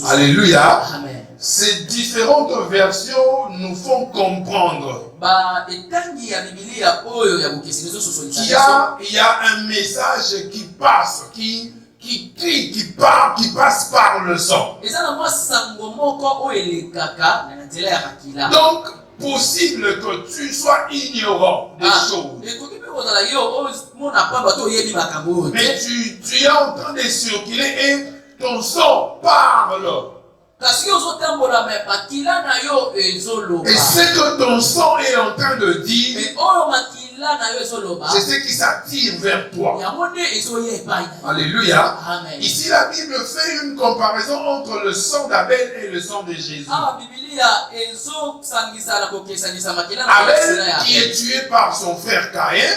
Alléluia. Ces différentes versions nous font comprendre qu'il y a un message qui passe, qui crie, qui parle, qui passe par le sang. Donc, possible que tu sois ignorant des choses. Mais tu es en train de circuler et ton sang parle. Et ce que ton sang est en train de dire, c'est ce qui s'attire vers toi. Alléluia. Amen. Ici, la Bible fait une comparaison entre le sang d'Abel et le sang de Jésus. Abel qui est tué par son frère Caïn.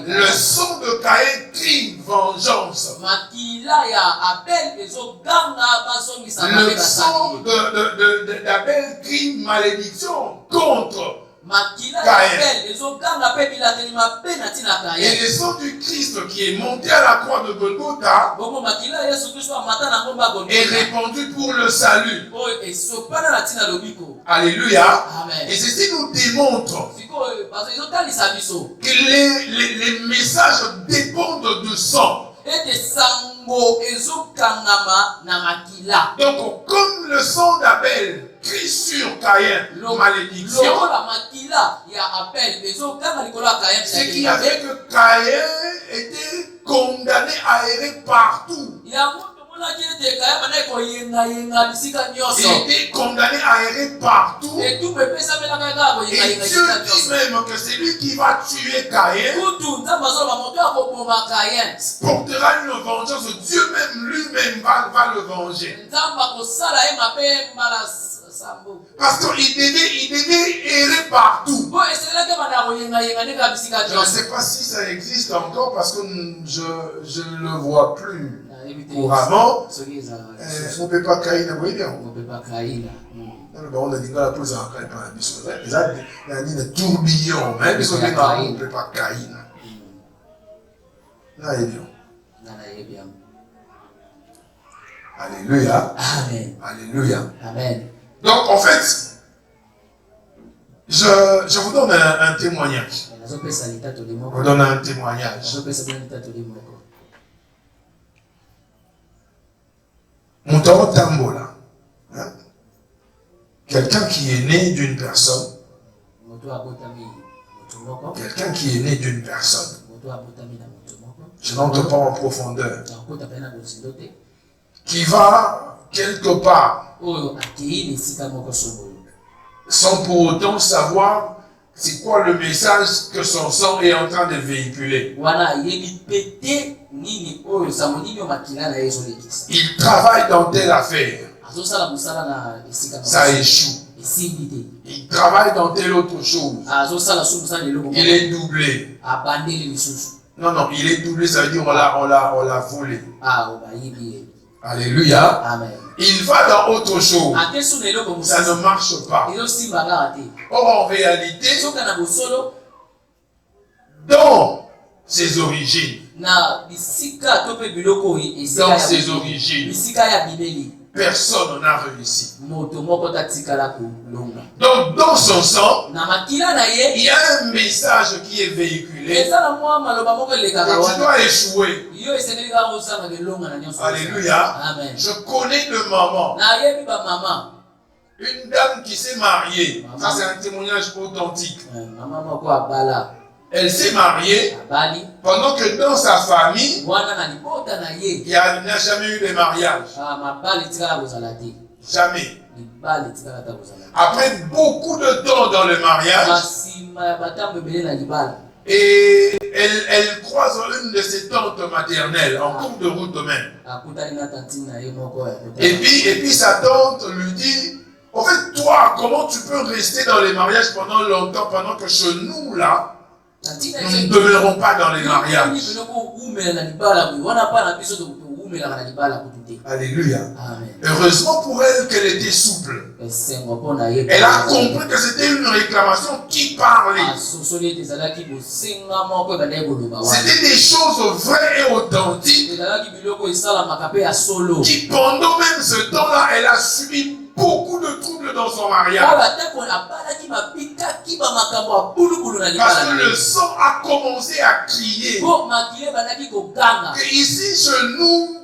Le sang de Caïn crie vengeance. Le sang d'Abel crie malédiction contre Caïn. Et le sang du Christ qui est monté à la croix de Golgotha est répandu pour le salut. Alléluia. Amen. Et ceci nous démontre que les messages dépendent du sang. Donc, comme le sang d'Abel crie sur Caïn, malédiction, ce qui a fait que Caïn était condamné à errer partout. Il était condamné à errer partout. Et Dieu dit même que c'est lui qui va tuer Caïn portera une vengeance. Dieu même lui-même va le venger. Parce qu'il devait errer partout. Je ne sais pas si ça existe encore parce que je ne le vois plus. couramment, on ne peut pas cailler dans le on peut pas cailler. on a dit que la pose en caille par la biso. Il y a un tourbillon, même si on ne peut pas cailler. Là, il est bien. Alléluia. Amen. Alléluia. Amen. Donc, en fait, je vous donne un témoignage. Je vous donne un témoignage. Moutaro Tambola. Hein? Quelqu'un qui est né d'une personne. Quelqu'un qui est né d'une personne. Je n'entre pas en profondeur. Qui va quelque part. Sans pour autant savoir c'est quoi le message que son sang est en train de véhiculer. Il travaille dans telle affaire. Ça échoue. Il travaille dans telle autre chose. Il est doublé. Non, il est doublé, ça veut dire on l'a volé. Alléluia. Amen. Il va dans autre chose. Ça ne marche pas. Or, en réalité, dans ses origines, personne n'a réussi. Donc, dans son sang, il y a un message qui est véhiculé. Et tu dois échouer. Alléluia. Amen. Je connais de maman. Une dame qui s'est mariée. Ça, c'est un témoignage authentique. Elle s'est mariée pendant que dans sa famille, il n'a jamais eu de mariage. Jamais. Après beaucoup de temps dans le mariage, et elle croise une de ses tantes maternelles en cours de route même. Et puis sa tante lui dit, en fait, toi, comment tu peux rester dans les mariages pendant longtemps, pendant que chez nous, là, nous ne demeurons pas dans les mariages. Alléluia. Amen. Heureusement pour elle qu'elle était souple. Elle a compris que c'était une réclamation qui parlait. C'était des choses vraies et authentiques qui pendant même ce temps-là, elle a subi beaucoup de troubles dans son mariage. Parce que le sang a commencé à crier. Et ici, chez nous,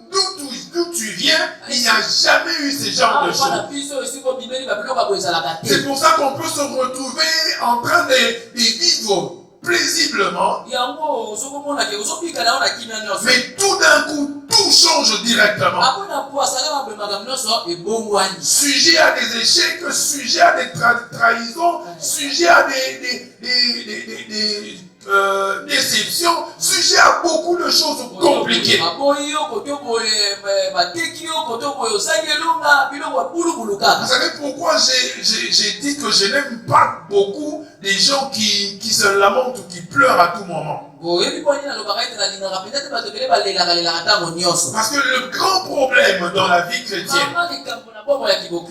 d'où tu viens, il n'y a jamais eu ce genre de choses. C'est pour ça qu'on peut se retrouver en train de vivre paisiblement. Mais tout d'un coup, tout change directement. Sujet à des échecs, sujet à des trahisons, sujet à des déceptions, sujet à beaucoup de choses compliquées. Vous savez pourquoi j'ai dit que je n'aime pas beaucoup les gens qui se lamentent ou qui pleurent à tout moment. Parce que le grand problème dans la vie chrétienne,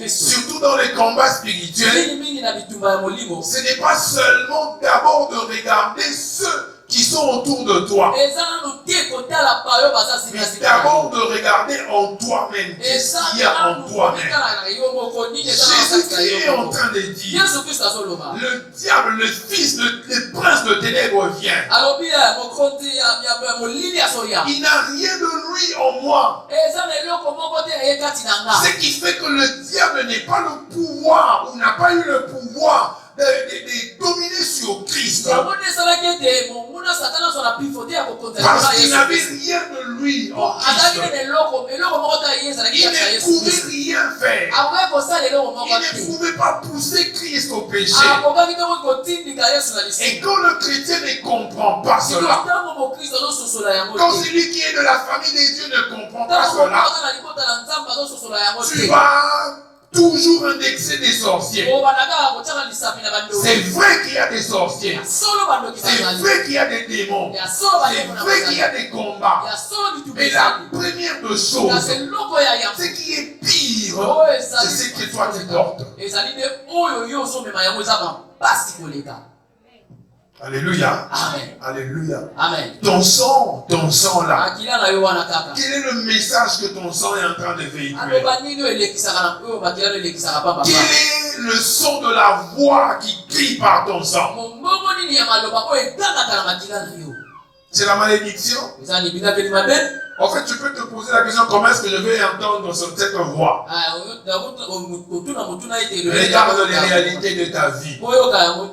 surtout dans les combats spirituels, ce n'est pas seulement d'abord de regarder ceux qui sont autour de toi, mais d'abord de regarder en toi-même ce qu'il y a en toi-même. Jésus-Christ est en train de dire, le diable, le fils, le prince de ténèbres vient. Il n'a rien de lui en moi. Ce qui fait que le diable n'est pas le pouvoir, ou n'a pas eu le pouvoir de dominer sur Christ. Parce qu'il n'avait rien de lui en Christ. Il ne pouvait rien faire. Il ne pouvait pas pousser Christ au péché. Et quand le chrétien ne comprend pas cela, quand celui qui est de la famille des dieux ne comprend pas cela, tu vas toujours indexer des sorciers. C'est vrai qu'il y a des sorciers. ya solo bandoki C'est bazali vrai qu'il y a des démons. ya solo C'est bandoki vrai qu'il y a des combats. ya solo bitu Mais la bezali première de ya choses, seloko ya ya ce qui est pire, oyo c'est ezali ce que toi tu portes. ezali nde oyo yo ozomema yango eza mapasi koleka. Alléluia. Amen. Alléluia. Amen. Ton sang là. akila na yo wana kaka Quel est le message que ton sang est en train de véhiculer? aloba nini oyo elekisaka na oyo makila no elekisaka pamba Quel est le son de la voix qui crie par ton sang? mongongo nini ya maloba oyo etangaka na makila na yo C'est la malédiction. eza libinga mpe limabe. En fait, tu peux te poser la question, comment est-ce que je vais entendre cette voix? Regarde les réalités de ta vie. Regarde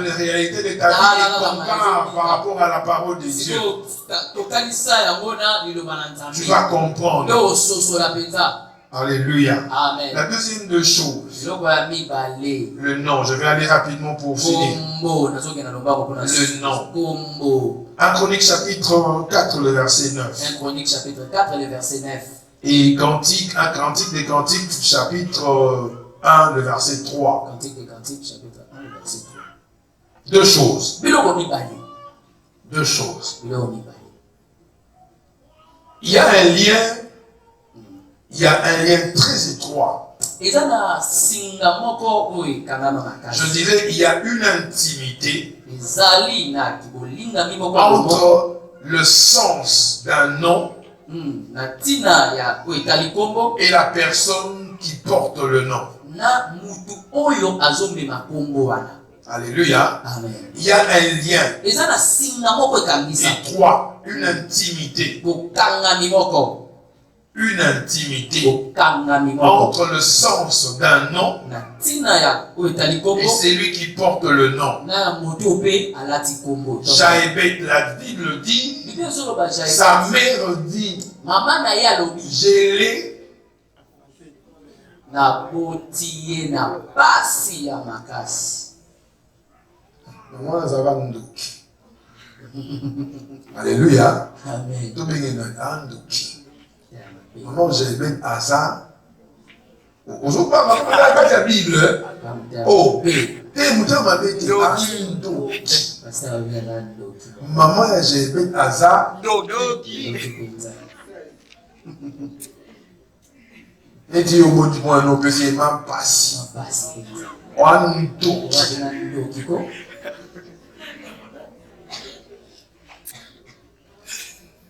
les réalités de ta vie et compare par rapport à la parole de Dieu. Tu vas comprendre. Alléluia. Amen. La deuxième des choses, le nom. Je vais aller rapidement pour finir. Le nom. 1 Chronique chapitre 4, le verset 9. 1 Chronique chapitre 4, le verset 9. Et Cantique, un Cantique des Cantiques, chapitre 1, le verset 3. Cantique des Cantiques, chapitre 1, le verset 3. Deux choses. Deux choses. Il y a un lien. Il y a un lien très étroit. Je dirais il y a une intimité entre le sens d'un nom et la personne qui porte le nom. Alléluia. Amen. Il y a un lien étroit, une intimité. Une intimité entre le sens d'un nom et celui qui porte le nom. Jaébet, la Bible dit, sa mère dit, je l'ai Alléluia. Maman, j'ai bien à ça. Aujourd'hui, la Bible. Oh, maman, j'ai bien à ça. Et tu au bout du point, nous peut même passer.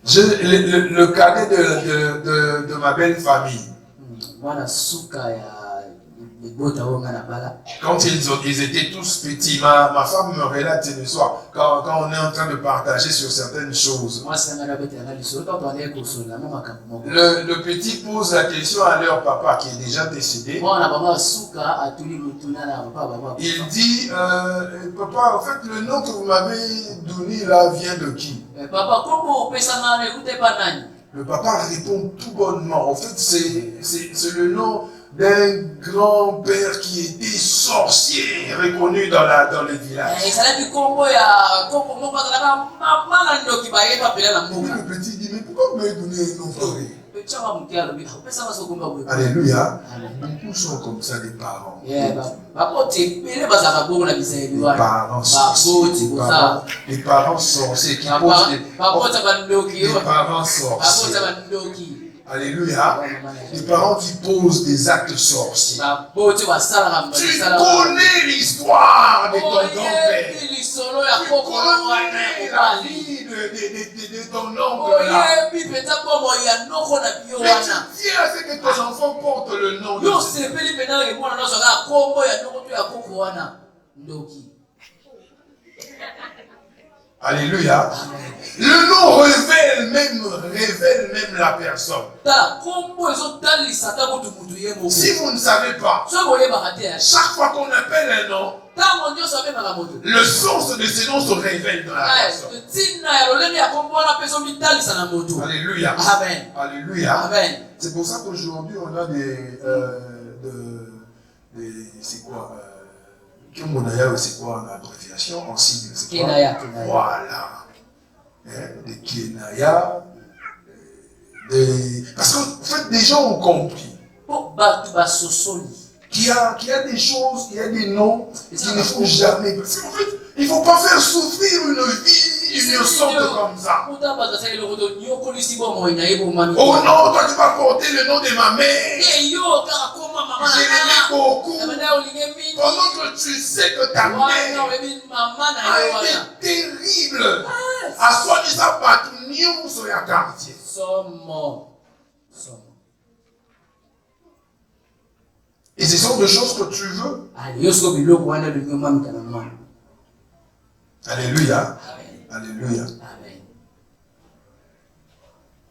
Le cadet de ma belle famille. Quand ils étaient tous petits, ma femme me relate le soir, quand on est en train de partager sur certaines choses. Le petit pose la question à leur papa qui est déjà décédé. Il dit, papa, en fait, le nom que vous m'avez donné là vient de qui? Le papa répond tout bonnement. En fait, c'est le nom d'un grand-père qui était sorcier reconnu dans le village. Le petit dit, mais pourquoi vous m'avez donné un nom pareil? Alléluia. Beaucoup sont comme ça, les parents. Les parents sorciers. Les parents sorciers qui posent les parents sorciers. Alléluia. Les parents qui posent des actes sorciers. Tu connais l'histoire de ton grand-père. Tu connais la vie de ton oncle là. Mais tu tiens à ce que tes enfants portent le nom de Dieu. Alléluia. Le nom révèle même la personne. Si vous ne savez pas, chaque fois qu'on appelle un nom, le sens de ce nom se révèle dans la personne. Alléluia. Amen. Alléluia. Amen. C'est pour ça qu'aujourd'hui on a c'est quoi c'est quoi en abréviation, en sigle, c'est quoi? Voilà. Des Kenaya. Parce qu'en fait, des gens ont compris qu'il y a des choses, il y a des noms qu'il ne faut jamais. Parce qu'en fait, il ne faut pas faire souffrir une vie innocente comme ça. Oh non, toi tu vas porter le nom de ma mère. Je l'aimais beaucoup. Pendant que tu sais que ta mère a été terrible. À soi-disant patron sur le quartier. Et ce sont des choses que tu veux. Alléluia. Alléluia.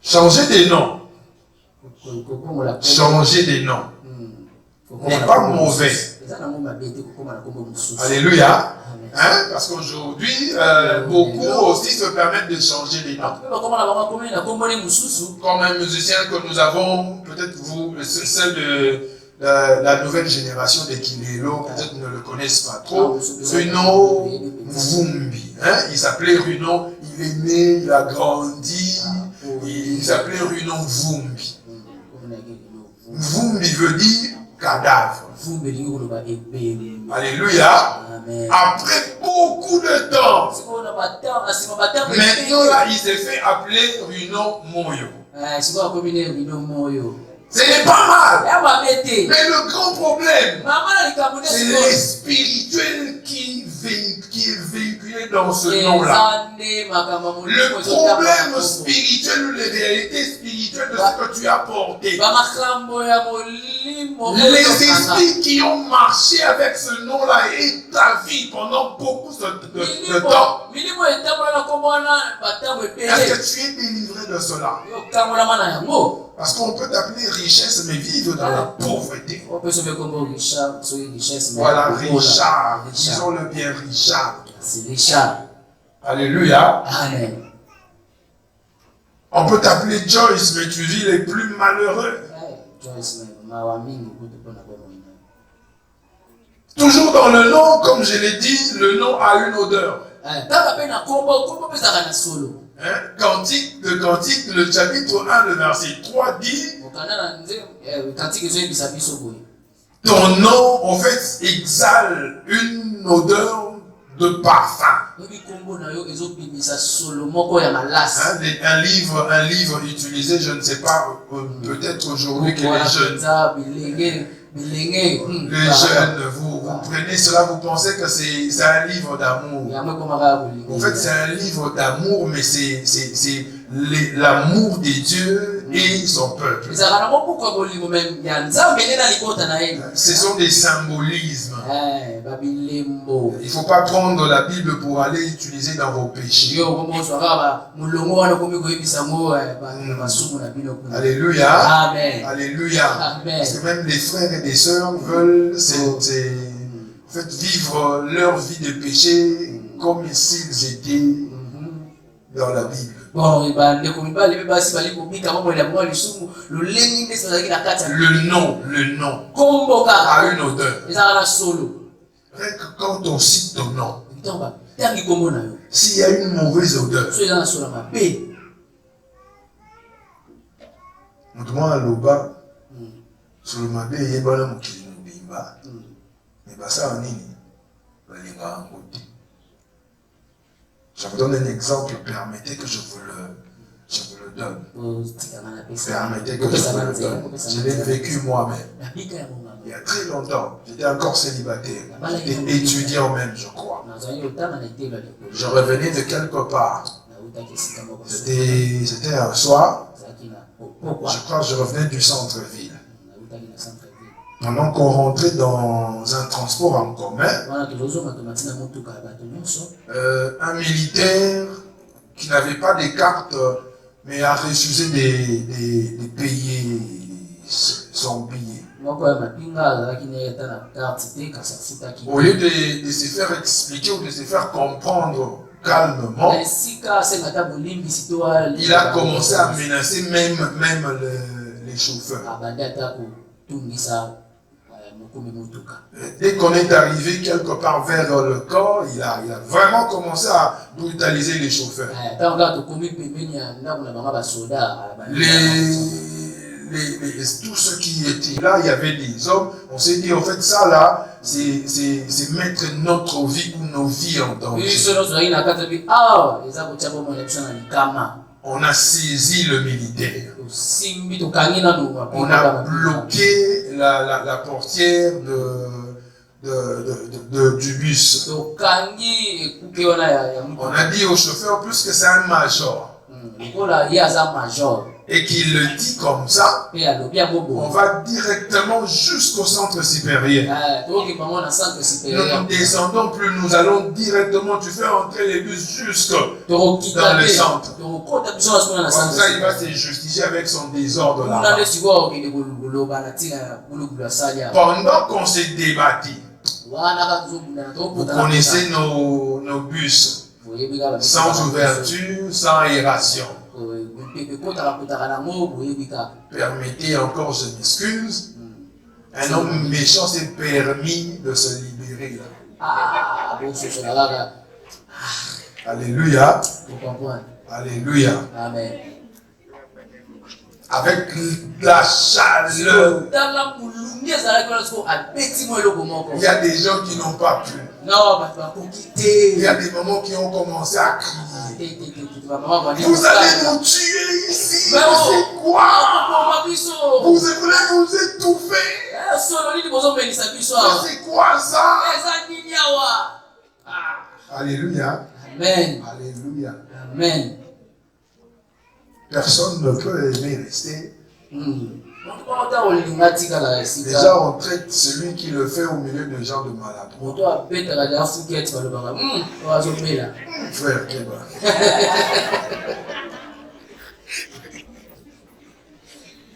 Changer des noms. Changer des noms. On n'est pas mauvais. Alléluia. Hein? Parce qu'aujourd'hui, beaucoup aussi se permettent de changer les noms. Comme un musicien que nous avons, peut-être vous, celle de la nouvelle génération des Kilelo, peut-être ne le connaissent pas trop, Runo Vumbi. Hein? Il s'appelait Runo, il est né, il a grandi, il s'appelait Runo Vumbi. Vumbi veut dire cadavre. Alléluia. Amen. Après beaucoup de temps, maintenant là, il s'est fait appeler Runo Moyo. Ce n'est pas mal. Mais le grand problème, c'est les spirituels qui est véhiculé dans ce nom-là. Le problème spirituel ou les réalités spirituelles de ce que tu as porté. Les esprits qui ont marché avec ce nom-là et ta vie pendant beaucoup de temps. Est-ce que tu es délivré de cela? Parce qu'on peut t'appeler richesse, mais vivre dans la pauvreté. Voilà, Richard. Disons-le bien, Richard. C'est Richard. Alléluia. Amen. On peut t'appeler Joyce, mais tu vis les plus malheureux. Toujours dans le nom, comme je l'ai dit, le nom a une odeur. Cantique de Cantique, le chapitre 1, le verset 3 dit: ton nom, en fait, exhale une odeur de parfum. Un livre utilisé, je ne sais pas, peut-être aujourd'hui que les jeunes, vous prenez cela, vous pensez que c'est un livre d'amour. En fait, c'est un livre d'amour, mais c'est l'amour de Dieu et son peuple. Ce sont des symbolismes. Il ne faut pas prendre la Bible pour aller utiliser dans vos péchés. Alléluia. Amen. Alléluia. Amen. Parce que même les frères et les sœurs veulent en fait, vivre leur vie de péché comme s'ils étaient dans la Bible. Le nom a une odeur. Rien que quand on cite ton nom, s'il y a une mauvaise odeur, notamment à l'Oba, sur le mabé, il y a un homme qui nous bimba. Mais ça, on est. Je vous donne un exemple, permettez que je vous le donne. Permettez que je vous le donne. Je l'ai vécu moi-même. Il y a très longtemps, j'étais encore célibataire. J'étais étudiant même, je crois. Je revenais de quelque part. C'était un soir. Je crois que je revenais du centre-ville. Pendant qu'on rentrait dans un transport en commun, un militaire qui n'avait pas de carte, mais a refusé de payer son billet. Au lieu de se faire expliquer ou de se faire comprendre calmement, il a commencé à menacer même les chauffeurs. Dès qu'on est arrivé quelque part vers le corps, il a vraiment commencé à brutaliser les chauffeurs. tous ceux qui étaient là, il y avait des hommes. On s'est dit, en fait, ça là, c'est mettre notre vie ou nos vies en danger. On a saisi le militaire. On a bloqué la portière du bus. On a dit au chauffeur plus que c'est un major. Et qu'il le dit comme ça, on va directement jusqu'au centre supérieur. Nous ne descendons plus, nous allons directement, tu fais entrer les bus jusque dans le centre. Comme ça, il va se justifier avec son désordre là. Pendant qu'on s'est débattu, vous connaissez nos bus, sans ouverture, sans aération. Permettez encore, je m'excuse. Un homme méchant s'est permis de se libérer. Alléluia. Alléluia. Amen. Avec la chaleur. Il y a des gens qui n'ont pas pu. Il y a des mamans qui ont commencé à crier. Vous allez nous tuer ici. C'est quoi? Vous voulez nous étouffer. C'est quoi ça? Alléluia. Amen. Alléluia. Amen. Personne ne peut aimer rester. Déjà, on traite celui qui le fait au milieu de gens de maladroits. Frère Keba.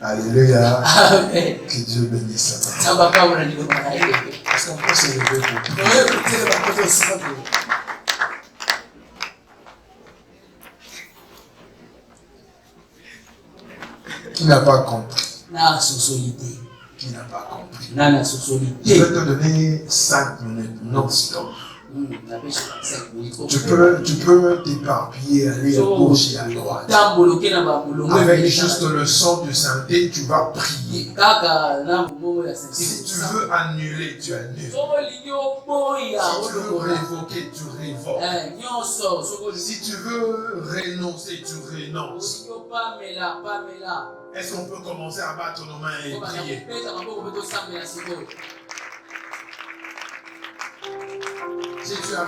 Alléluia. Amen. Que Dieu bénisse ça. Est-ce qu'on peut se lever pour prier? Qui n'a pas compris? Qui n'a pas compris? Je vais te donner 5 minutes non-stop. Tu peux t'éparpiller, aller à gauche et à droite. Avec juste le son de santé, tu vas prier. Si tu veux annuler, tu annules. Si tu veux révoquer, tu révoques. Si tu veux renoncer, tu renonces. Est-ce qu'on peut commencer à battre nos mains et prier? Si tu as